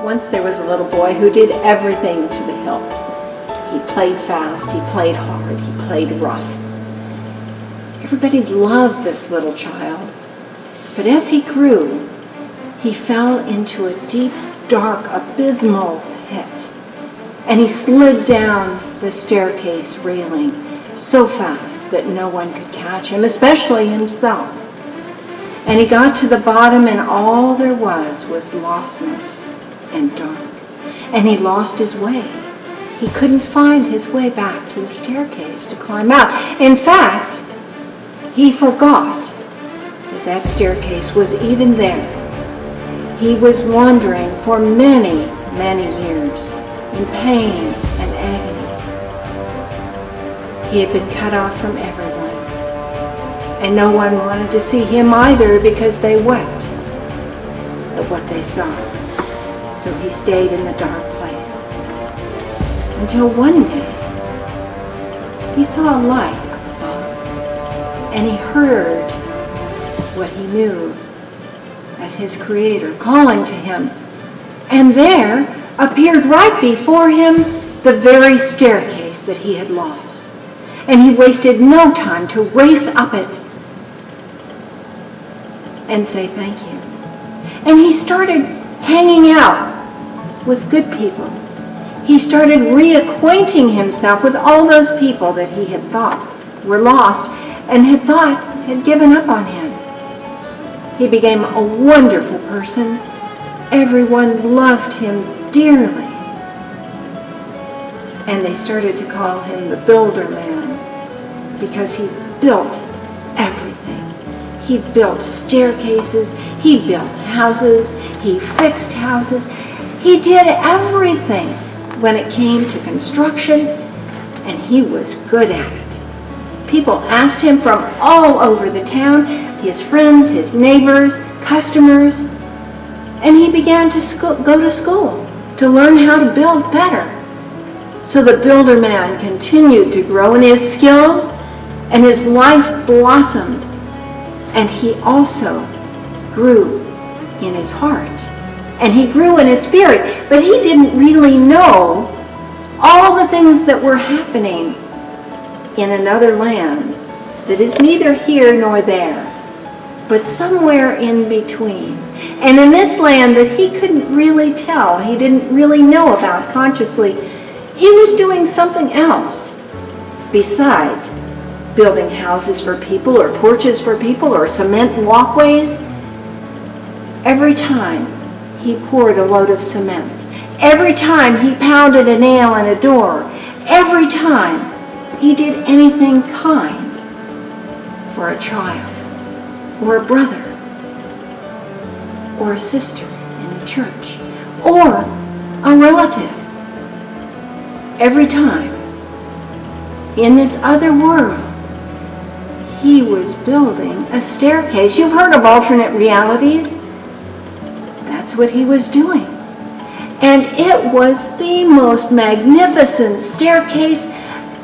Once there was a little boy who did everything to the hilt. He played fast, he played hard, he played rough. Everybody loved this little child. But as he grew, he fell into a deep, dark, abysmal pit. And he slid down the staircase railing so fast that no one could catch him, especially himself. And he got to the bottom, and all there was lostness and dark. And he lost his way. He couldn't find his way back to the staircase to climb out. In fact, he forgot that that staircase was even there. He was wandering for many, many years in pain and agony. He had been cut off from everyone. And no one wanted to see him either because they wept at what they saw. So he stayed in the dark place. Until one day, he saw a light above, and he heard what he knew as his Creator calling to him. And there appeared right before him the very staircase that he had lost. And he wasted no time to race up it and say thank you. And he started hanging out with good people. He started reacquainting himself with all those people that he had thought were lost and had given up on him. He became a wonderful person. Everyone loved him dearly. And they started to call him the Builder Man because he built everything. He built staircases, he built houses, he fixed houses. He did everything when it came to construction, and he was good at it. People asked him from all over the town, his friends, his neighbors, customers, and he began to go to school to learn how to build better. So the Builder Man continued to grow in his skills, and his life blossomed, and he also grew in his heart, and he grew in his spirit, but he didn't really know all the things that were happening in another land that is neither here nor there, but somewhere in between. And in this land that he couldn't really tell, he didn't really know about consciously, he was doing something else besides building houses for people or porches for people or cement walkways. Every time he poured a load of cement, every time he pounded a nail in a door, every time he did anything kind for a child or a brother or a sister in the church or a relative, every time in this other world, he was building a staircase. You've heard of alternate realities. That's what he was doing. And it was the most magnificent staircase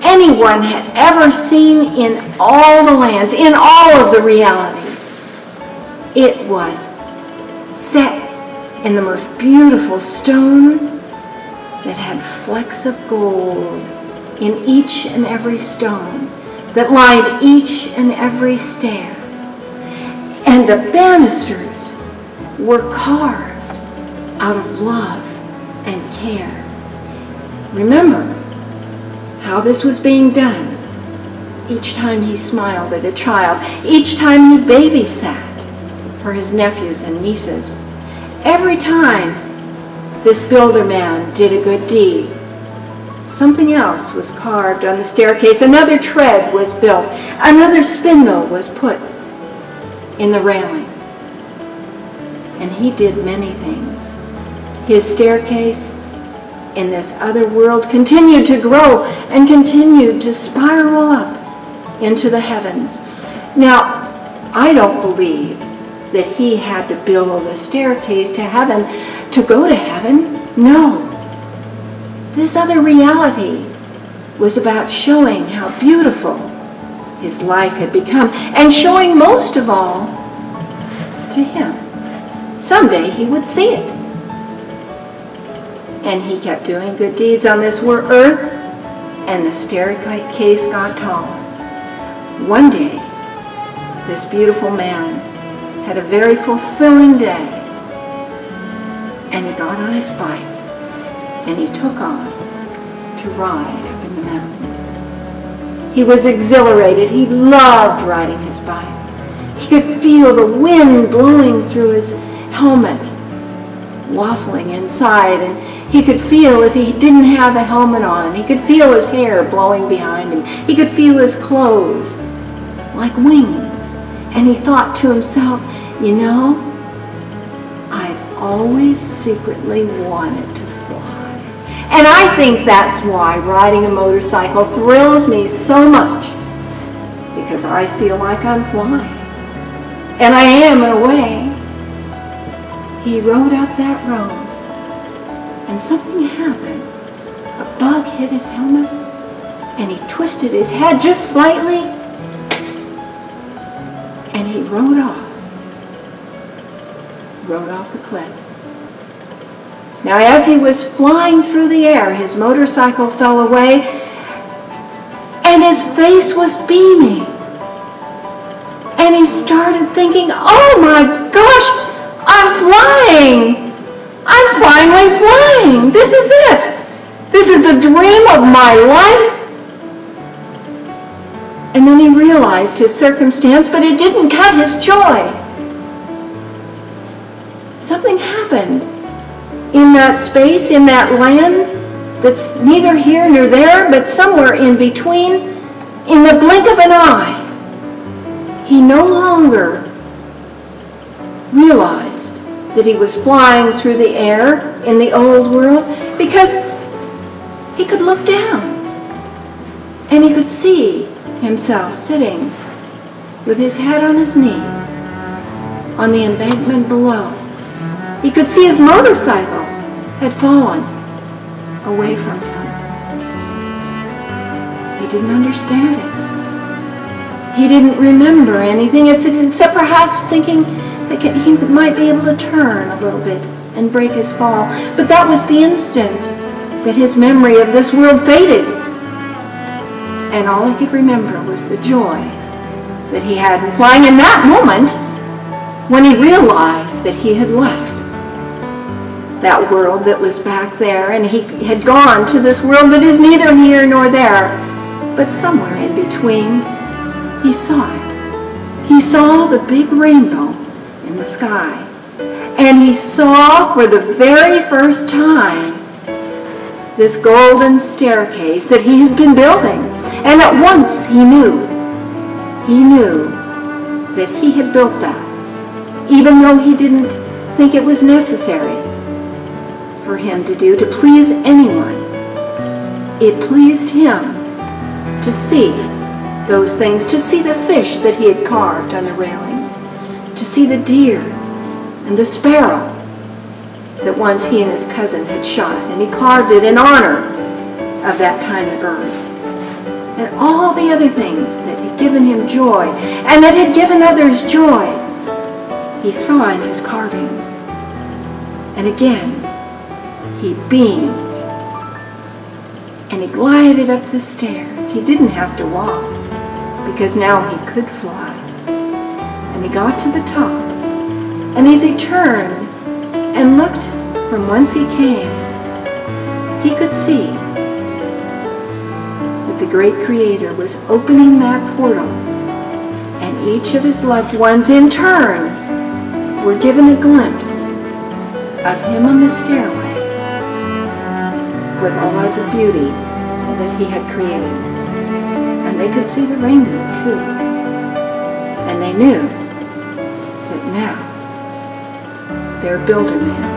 anyone had ever seen in all the lands, in all of the realities. It was set in the most beautiful stone that had flecks of gold in each and every stone that lined each and every stair. And the banisters were carved out of love and care. Remember how this was being done. Each time he smiled at a child, each time he babysat for his nephews and nieces, every time this Builder Man did a good deed, something else was carved on the staircase. Another tread was built. Another spindle was put in the railing. And he did many things. His staircase in this other world continued to grow and continued to spiral up into the heavens. Now, I don't believe that he had to build a staircase to heaven to go to heaven. No. This other reality was about showing how beautiful his life had become, and showing most of all to him. Someday he would see it. And he kept doing good deeds on this earth, and the staircase got taller. One day, this beautiful man had a very fulfilling day, and he got on his bike, and he took off to ride up in the mountains. He was exhilarated. He loved riding his bike. He could feel the wind blowing through his helmet, waffling inside, and he could feel if he didn't have a helmet on. He could feel his hair blowing behind him. He could feel his clothes like wings. And he thought to himself, you know, I've always secretly wanted to fly. And I think that's why riding a motorcycle thrills me so much, because I feel like I'm flying. And I am in a way. He rode up that road, and something happened. A bug hit his helmet, and he twisted his head just slightly, and he rode off the cliff. Now, as he was flying through the air, his motorcycle fell away, and his face was beaming. And he started thinking, oh my gosh, I'm flying! I'm finally flying! This is it! This is the dream of my life! And then he realized his circumstance, but it didn't cut his joy. Something happened in that space, in that land, that's neither here nor there, but somewhere in between, in the blink of an eye. He no longer realized that he was flying through the air in the old world, because he could look down and he could see himself sitting with his head on his knee on the embankment below. He could see his motorcycle had fallen away from him. He didn't understand it. He didn't remember anything except perhaps thinking that he might be able to turn a little bit and break his fall. But that was the instant that his memory of this world faded. And all he could remember was the joy that he had in flying in that moment when he realized that he had left that world that was back there, and he had gone to this world that is neither here nor there, but somewhere in between. He saw it. He saw the big rainbow in the sky. And he saw for the very first time this golden staircase that he had been building. And at once he knew that he had built that, even though he didn't think it was necessary for him to do to please anyone. It pleased him to see those things, to see the fish that he had carved on the railings, to see the deer and the sparrow that once he and his cousin had shot, and he carved it in honor of that tiny bird. And all the other things that had given him joy and that had given others joy, he saw in his carvings. And again, he beamed and he glided up the stairs. He didn't have to walk, because now he could fly. And he got to the top, and as he turned and looked from whence he came, he could see that the great Creator was opening that portal, and each of his loved ones in turn were given a glimpse of him on the stairway with all of the beauty that he had created. And they could see the rainbow too. And they knew that now their builder man